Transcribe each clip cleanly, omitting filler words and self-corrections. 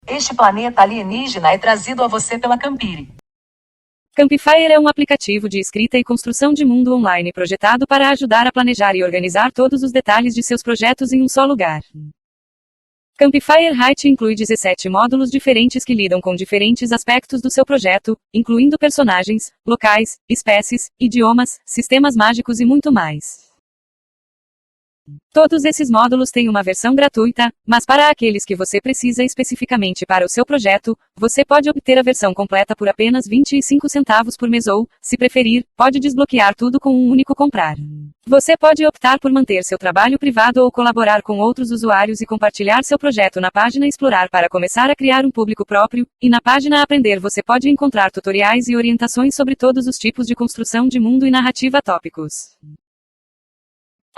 Este planeta alienígena é trazido a você pela Campiri. Campfire é um aplicativo de escrita e construção de mundo online projetado para ajudar a planejar e organizar todos os detalhes de seus projetos em um só lugar. Campfire Height inclui 17 módulos diferentes que lidam com diferentes aspectos do seu projeto, incluindo personagens, locais, espécies, idiomas, sistemas mágicos e muito mais. Todos esses módulos têm uma versão gratuita, mas para aqueles que você precisa especificamente para o seu projeto, você pode obter a versão completa por apenas 25 centavos por mês ou, se preferir, pode desbloquear tudo com um único comprar. Você pode optar por manter seu trabalho privado ou colaborar com outros usuários e compartilhar seu projeto na página Explorar para começar a criar um público próprio, e na página Aprender você pode encontrar tutoriais e orientações sobre todos os tipos de construção de mundo e narrativa tópicos.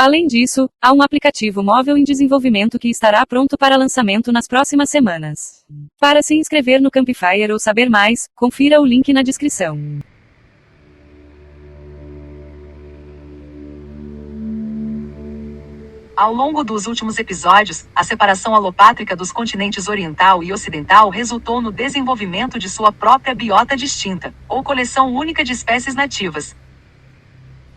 Além disso, há um aplicativo móvel em desenvolvimento que estará pronto para lançamento nas próximas semanas. Para se inscrever no Campfire ou saber mais, confira o link na descrição. Ao longo dos últimos episódios, a separação alopátrica dos continentes oriental e ocidental resultou no desenvolvimento de sua própria biota distinta, ou coleção única de espécies nativas.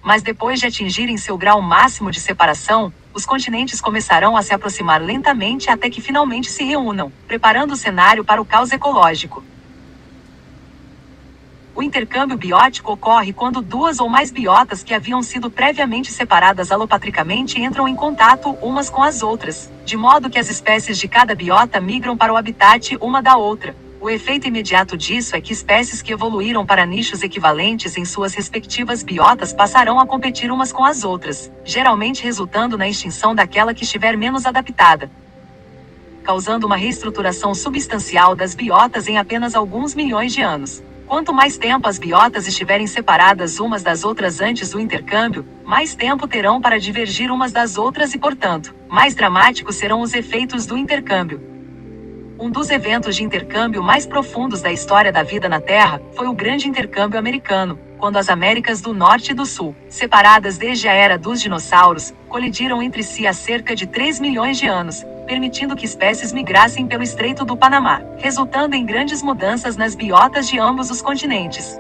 Mas depois de atingirem seu grau máximo de separação, os continentes começarão a se aproximar lentamente até que finalmente se reúnam, preparando o cenário para o caos ecológico. O intercâmbio biótico ocorre quando duas ou mais biotas que haviam sido previamente separadas alopatricamente entram em contato umas com as outras, de modo que as espécies de cada biota migram para o habitat uma da outra. O efeito imediato disso é que espécies que evoluíram para nichos equivalentes em suas respectivas biotas passarão a competir umas com as outras, geralmente resultando na extinção daquela que estiver menos adaptada, causando uma reestruturação substancial das biotas em apenas alguns milhões de anos. Quanto mais tempo as biotas estiverem separadas umas das outras antes do intercâmbio, mais tempo terão para divergir umas das outras e, portanto, mais dramáticos serão os efeitos do intercâmbio. Um dos eventos de intercâmbio mais profundos da história da vida na Terra foi o Grande Intercâmbio Americano, quando as Américas do Norte e do Sul, separadas desde a Era dos Dinossauros, colidiram entre si há cerca de 3 milhões de anos, permitindo que espécies migrassem pelo Estreito do Panamá, resultando em grandes mudanças nas biotas de ambos os continentes.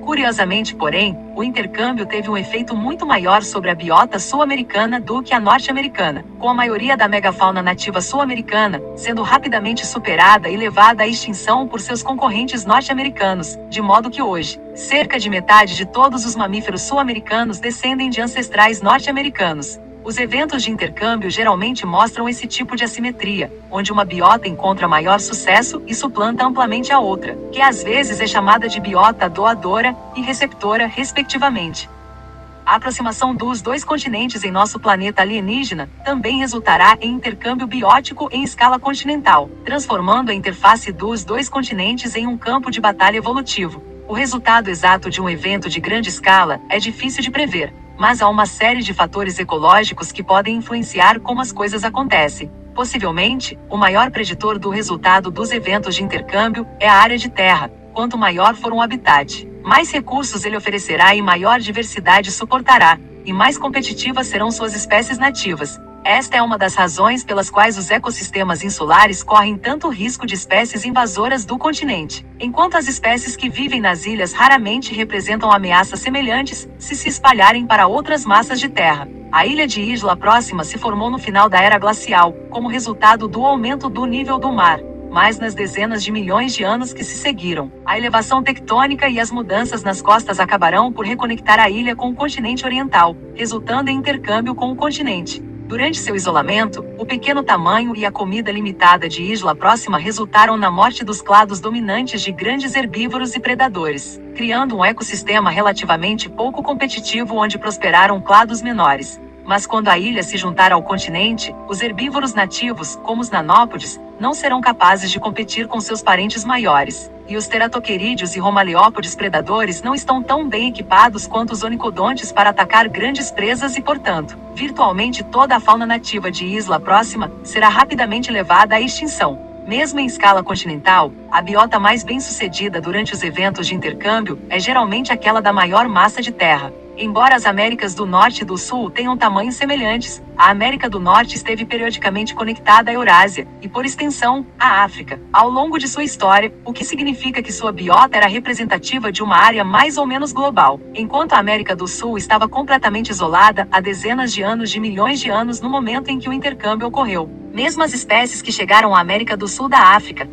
Curiosamente, porém, o intercâmbio teve um efeito muito maior sobre a biota sul-americana do que a norte-americana, com a maioria da megafauna nativa sul-americana sendo rapidamente superada e levada à extinção por seus concorrentes norte-americanos, de modo que hoje, cerca de metade de todos os mamíferos sul-americanos descendem de ancestrais norte-americanos. Os eventos de intercâmbio geralmente mostram esse tipo de assimetria, onde uma biota encontra maior sucesso e suplanta amplamente a outra, que às vezes é chamada de biota doadora e receptora, respectivamente. A aproximação dos dois continentes em nosso planeta alienígena também resultará em intercâmbio biótico em escala continental, transformando a interface dos dois continentes em um campo de batalha evolutivo. O resultado exato de um evento de grande escala é difícil de prever, mas há uma série de fatores ecológicos que podem influenciar como as coisas acontecem. Possivelmente, o maior preditor do resultado dos eventos de intercâmbio é a área de terra. Quanto maior for um habitat, mais recursos ele oferecerá e maior diversidade suportará, e mais competitivas serão suas espécies nativas. Esta é uma das razões pelas quais os ecossistemas insulares correm tanto risco de espécies invasoras do continente, enquanto as espécies que vivem nas ilhas raramente representam ameaças semelhantes se espalharem para outras massas de terra. A ilha de Isla Próxima se formou no final da Era Glacial, como resultado do aumento do nível do mar, mas nas dezenas de milhões de anos que se seguiram, a elevação tectônica e as mudanças nas costas acabarão por reconectar a ilha com o continente oriental, resultando em intercâmbio com o continente. Durante seu isolamento, o pequeno tamanho e a comida limitada de Isla Próxima resultaram na morte dos clados dominantes de grandes herbívoros e predadores, criando um ecossistema relativamente pouco competitivo onde prosperaram clados menores. Mas quando a ilha se juntar ao continente, os herbívoros nativos, como os nanópodes, não serão capazes de competir com seus parentes maiores, e os teratoquerídeos e romaleópodes predadores não estão tão bem equipados quanto os onicodontes para atacar grandes presas e, portanto, virtualmente toda a fauna nativa de Isla Próxima será rapidamente levada à extinção. Mesmo em escala continental, a biota mais bem-sucedida durante os eventos de intercâmbio é geralmente aquela da maior massa de terra. Embora as Américas do Norte e do Sul tenham tamanhos semelhantes, a América do Norte esteve periodicamente conectada à Eurásia, e por extensão, à África, ao longo de sua história, o que significa que sua biota era representativa de uma área mais ou menos global, enquanto a América do Sul estava completamente isolada há dezenas de anos de milhões de anos no momento em que o intercâmbio ocorreu. Mesmo as espécies que chegaram à América do Sul da África,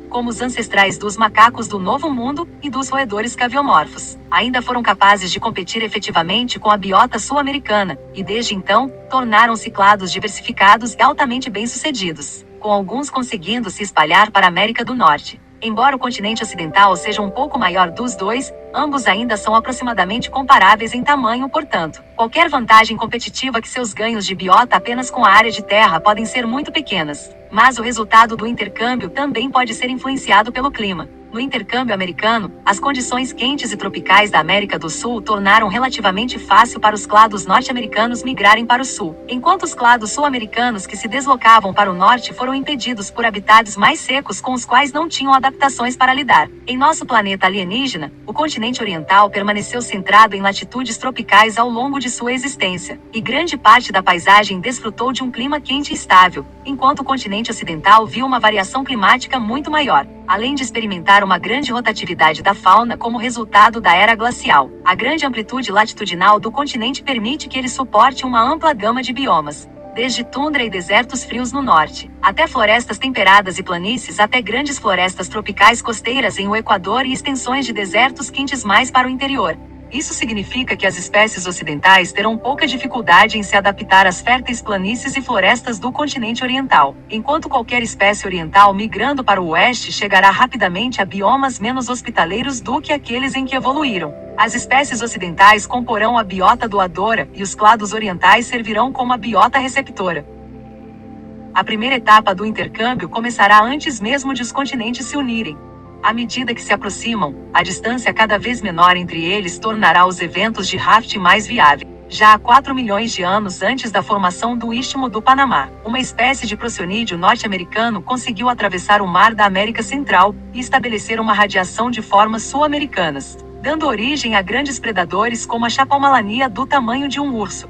como os ancestrais dos macacos do Novo Mundo e dos roedores caviomorfos, ainda foram capazes de competir efetivamente com a biota sul-americana, e desde então, tornaram-se clados diversificados e altamente bem-sucedidos, com alguns conseguindo se espalhar para a América do Norte. Embora o continente ocidental seja um pouco maior dos dois, ambos ainda são aproximadamente comparáveis em tamanho, portanto, qualquer vantagem competitiva que seus ganhos de biota apenas com a área de terra podem ser muito pequenas. Mas o resultado do intercâmbio também pode ser influenciado pelo clima. No intercâmbio americano, as condições quentes e tropicais da América do Sul tornaram relativamente fácil para os clados norte-americanos migrarem para o sul, enquanto os clados sul-americanos que se deslocavam para o norte foram impedidos por habitats mais secos com os quais não tinham adaptações para lidar. Em nosso planeta alienígena, o continente oriental permaneceu centrado em latitudes tropicais ao longo de sua existência, e grande parte da paisagem desfrutou de um clima quente e estável, enquanto o continente ocidental viu uma variação climática muito maior, além de experimentar uma grande rotatividade da fauna como resultado da era glacial. A grande amplitude latitudinal do continente permite que ele suporte uma ampla gama de biomas, desde tundra e desertos frios no norte, até florestas temperadas e planícies, até grandes florestas tropicais costeiras em o Equador e extensões de desertos quentes mais para o interior. Isso significa que as espécies ocidentais terão pouca dificuldade em se adaptar às férteis planícies e florestas do continente oriental, enquanto qualquer espécie oriental migrando para o oeste chegará rapidamente a biomas menos hospitaleiros do que aqueles em que evoluíram. As espécies ocidentais comporão a biota doadora e os clados orientais servirão como a biota receptora. A primeira etapa do intercâmbio começará antes mesmo de os continentes se unirem. À medida que se aproximam, a distância cada vez menor entre eles tornará os eventos de raft mais viáveis. Já há 4 milhões de anos antes da formação do Istmo do Panamá, uma espécie de procionídeo norte-americano conseguiu atravessar o mar da América Central e estabelecer uma radiação de formas sul-americanas, dando origem a grandes predadores como a chapalmalania do tamanho de um urso.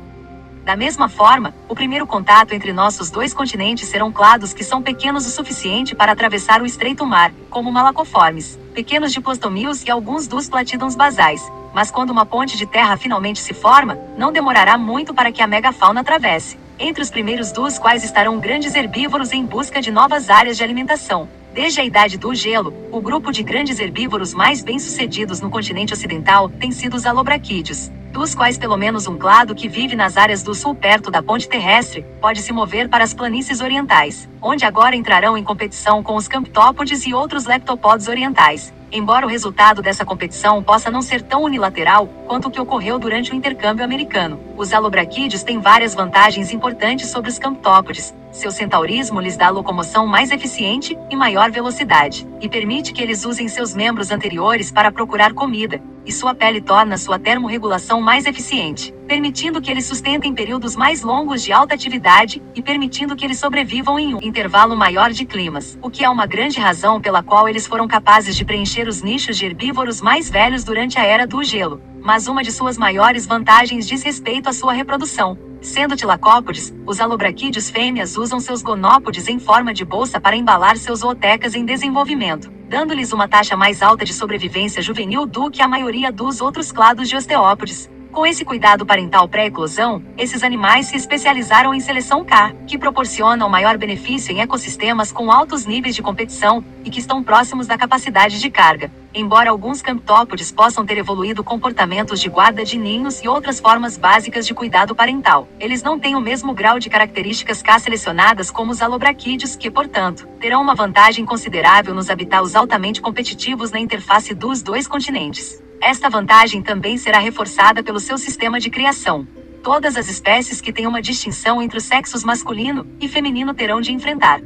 Da mesma forma, o primeiro contato entre nossos dois continentes serão clados que são pequenos o suficiente para atravessar o estreito mar, como malacoformes, pequenos diplostomios e alguns dos platidons basais. Mas quando uma ponte de terra finalmente se forma, não demorará muito para que a megafauna atravesse, entre os primeiros dos quais estarão grandes herbívoros em busca de novas áreas de alimentação. Desde a Idade do Gelo, o grupo de grandes herbívoros mais bem-sucedidos no continente ocidental tem sido os alobraquídeos, dos quais pelo menos um clado que vive nas áreas do sul perto da ponte terrestre, pode se mover para as planícies orientais, onde agora entrarão em competição com os camptópodes e outros leptopóds orientais. Embora o resultado dessa competição possa não ser tão unilateral quanto o que ocorreu durante o intercâmbio americano, os alobraquídeos têm várias vantagens importantes sobre os camptópodes. Seu centaurismo lhes dá locomoção mais eficiente e maior velocidade, e permite que eles usem seus membros anteriores para procurar comida, e sua pele torna sua termorregulação mais eficiente, permitindo que eles sustentem períodos mais longos de alta atividade e permitindo que eles sobrevivam em um intervalo maior de climas, o que é uma grande razão pela qual eles foram capazes de preencher os nichos de herbívoros mais velhos durante a Era do Gelo. Mas uma de suas maiores vantagens diz respeito à sua reprodução. Sendo tilacópodes, os alobraquídeos fêmeas usam seus gonópodes em forma de bolsa para embalar seus zootecas em desenvolvimento, dando-lhes uma taxa mais alta de sobrevivência juvenil do que a maioria dos outros clados de osteópodes. Com esse cuidado parental pré-eclosão, esses animais se especializaram em seleção K, que proporciona o maior benefício em ecossistemas com altos níveis de competição e que estão próximos da capacidade de carga. Embora alguns camptópodes possam ter evoluído comportamentos de guarda de ninhos e outras formas básicas de cuidado parental, eles não têm o mesmo grau de características K selecionadas como os alobraquídeos que, portanto, terão uma vantagem considerável nos habitats altamente competitivos na interface dos dois continentes. Esta vantagem também será reforçada pelo seu sistema de criação. Todas as espécies que têm uma distinção entre os sexos masculino e feminino terão de enfrentar.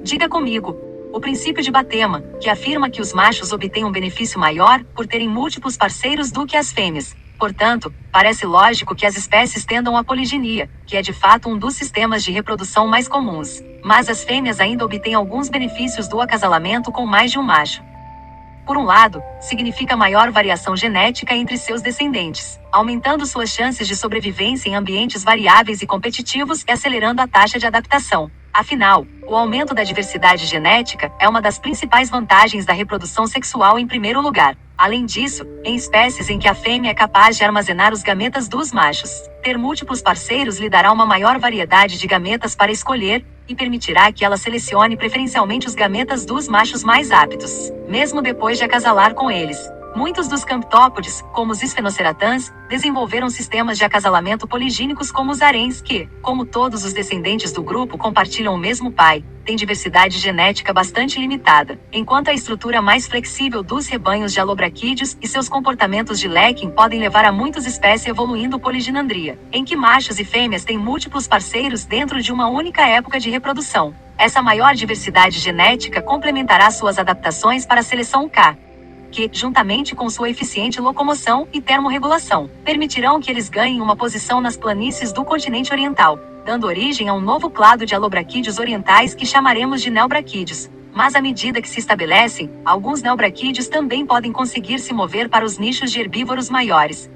Diga comigo. O princípio de Batema, que afirma que os machos obtêm um benefício maior por terem múltiplos parceiros do que as fêmeas. Portanto, parece lógico que as espécies tendam à poliginia, que é de fato um dos sistemas de reprodução mais comuns. Mas as fêmeas ainda obtêm alguns benefícios do acasalamento com mais de um macho. Por um lado, significa maior variação genética entre seus descendentes, aumentando suas chances de sobrevivência em ambientes variáveis e competitivos e acelerando a taxa de adaptação. Afinal, o aumento da diversidade genética é uma das principais vantagens da reprodução sexual em primeiro lugar. Além disso, em espécies em que a fêmea é capaz de armazenar os gametas dos machos, ter múltiplos parceiros lhe dará uma maior variedade de gametas para escolher, e permitirá que ela selecione preferencialmente os gametas dos machos mais aptos, mesmo depois de acasalar com eles. Muitos dos camptópodes, como os esfenoceratãs, desenvolveram sistemas de acasalamento poligínicos como os haréns que, como todos os descendentes do grupo compartilham o mesmo pai, têm diversidade genética bastante limitada, enquanto a estrutura mais flexível dos rebanhos de alobraquídeos e seus comportamentos de lacking podem levar a muitas espécies evoluindo poliginandria, em que machos e fêmeas têm múltiplos parceiros dentro de uma única época de reprodução. Essa maior diversidade genética complementará suas adaptações para a seleção K, que, juntamente com sua eficiente locomoção e termorregulação, permitirão que eles ganhem uma posição nas planícies do continente oriental, dando origem a um novo clado de alobraquídeos orientais que chamaremos de neobraquídeos. Mas à medida que se estabelecem, alguns neobraquídeos também podem conseguir se mover para os nichos de herbívoros maiores.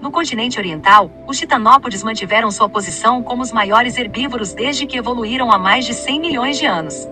No continente oriental, os titanópodes mantiveram sua posição como os maiores herbívoros desde que evoluíram há mais de 100 milhões de anos.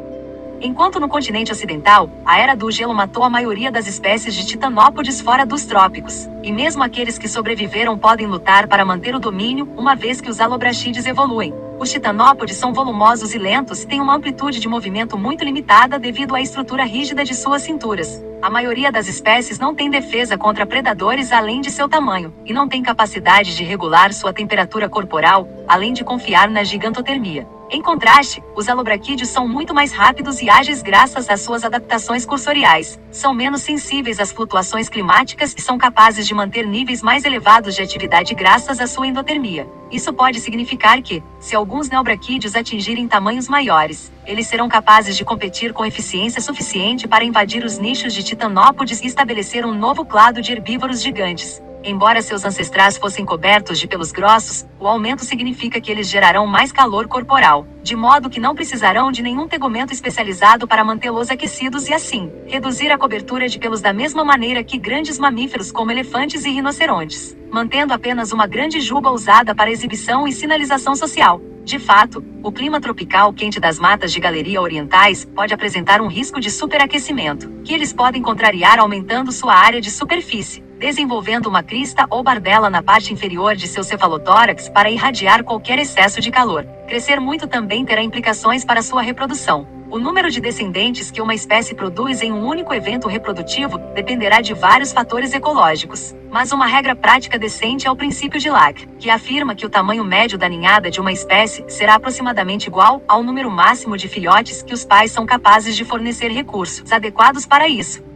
Enquanto no continente ocidental, a era do gelo matou a maioria das espécies de titanópodes fora dos trópicos, e mesmo aqueles que sobreviveram podem lutar para manter o domínio, uma vez que os alobraxídeos evoluem. Os titanópodes são volumosos e lentos e têm uma amplitude de movimento muito limitada devido à estrutura rígida de suas cinturas. A maioria das espécies não tem defesa contra predadores além de seu tamanho, e não tem capacidade de regular sua temperatura corporal, além de confiar na gigantotermia. Em contraste, os alobraquídeos são muito mais rápidos e ágeis graças às suas adaptações cursoriais, são menos sensíveis às flutuações climáticas e são capazes de manter níveis mais elevados de atividade graças à sua endotermia. Isso pode significar que, se alguns neobraquídeos atingirem tamanhos maiores, eles serão capazes de competir com eficiência suficiente para invadir os nichos de titanópodes e estabelecer um novo clado de herbívoros gigantes. Embora seus ancestrais fossem cobertos de pelos grossos, o aumento significa que eles gerarão mais calor corporal, de modo que não precisarão de nenhum tegumento especializado para mantê-los aquecidos e assim, reduzir a cobertura de pelos da mesma maneira que grandes mamíferos como elefantes e rinocerontes, mantendo apenas uma grande juba usada para exibição e sinalização social. De fato, o clima tropical quente das matas de galeria orientais pode apresentar um risco de superaquecimento, que eles podem contrariar aumentando sua área de superfície, desenvolvendo uma crista ou barbela na parte inferior de seu cefalotórax para irradiar qualquer excesso de calor. Crescer muito também terá implicações para sua reprodução. O número de descendentes que uma espécie produz em um único evento reprodutivo dependerá de vários fatores ecológicos. Mas uma regra prática decente é o princípio de Lack, que afirma que o tamanho médio da ninhada de uma espécie será aproximadamente igual ao número máximo de filhotes que os pais são capazes de fornecer recursos adequados para isso.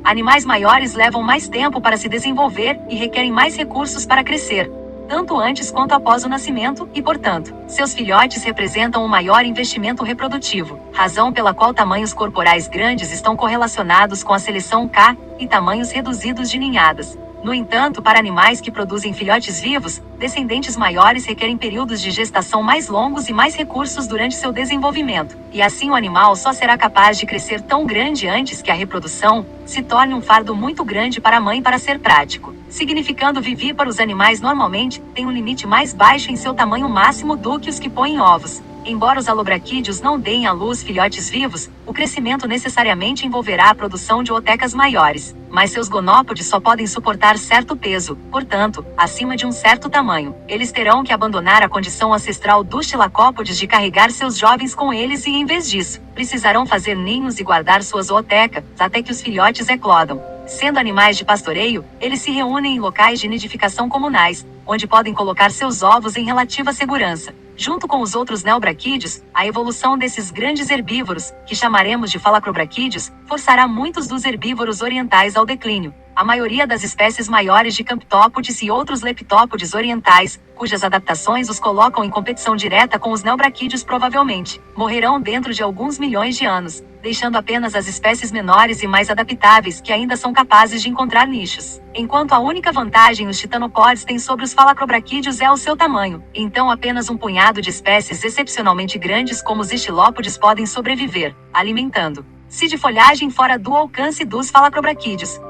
Animais maiores levam mais tempo para se desenvolver e requerem mais recursos para crescer, tanto antes quanto após o nascimento, e portanto, seus filhotes representam um maior investimento reprodutivo, razão pela qual tamanhos corporais grandes estão correlacionados com a seleção K, e tamanhos reduzidos de ninhadas. No entanto, para animais que produzem filhotes vivos, descendentes maiores requerem períodos de gestação mais longos e mais recursos durante seu desenvolvimento, e assim o animal só será capaz de crescer tão grande antes que a reprodução se torne um fardo muito grande para a mãe para ser prático, significando vivíparos animais normalmente têm um limite mais baixo em seu tamanho máximo do que os que põem ovos. Embora os alobraquídeos não deem à luz filhotes vivos, o crescimento necessariamente envolverá a produção de otecas maiores, mas seus gonópodes só podem suportar certo peso, portanto, acima de um certo tamanho. Eles terão que abandonar a condição ancestral dos tilacópodes de carregar seus jovens com eles e, em vez disso, precisarão fazer ninhos e guardar suas otecas até que os filhotes eclodam. Sendo animais de pastoreio, eles se reúnem em locais de nidificação comunais, onde podem colocar seus ovos em relativa segurança. Junto com os outros neobraquídeos, a evolução desses grandes herbívoros, que chamaremos de falacrobraquídeos, forçará muitos dos herbívoros orientais ao declínio. A maioria das espécies maiores de camptópodes e outros leptópodes orientais, cujas adaptações os colocam em competição direta com os neobraquídeos provavelmente, morrerão dentro de alguns milhões de anos, deixando apenas as espécies menores e mais adaptáveis que ainda são capazes de encontrar nichos. Enquanto a única vantagem os titanopódes têm sobre os falacrobraquídeos é o seu tamanho, então apenas um punhado de espécies excepcionalmente grandes como os estilópodes podem sobreviver, alimentando se de folhagem fora do alcance dos falacrobraquídeos.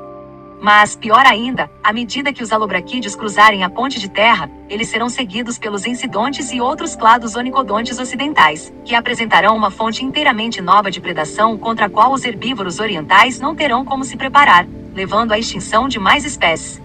Mas, pior ainda, à medida que os alobraquídeos cruzarem a ponte de terra, eles serão seguidos pelos ensidontes e outros clados onicodontes ocidentais, que apresentarão uma fonte inteiramente nova de predação contra a qual os herbívoros orientais não terão como se preparar, levando à extinção de mais espécies.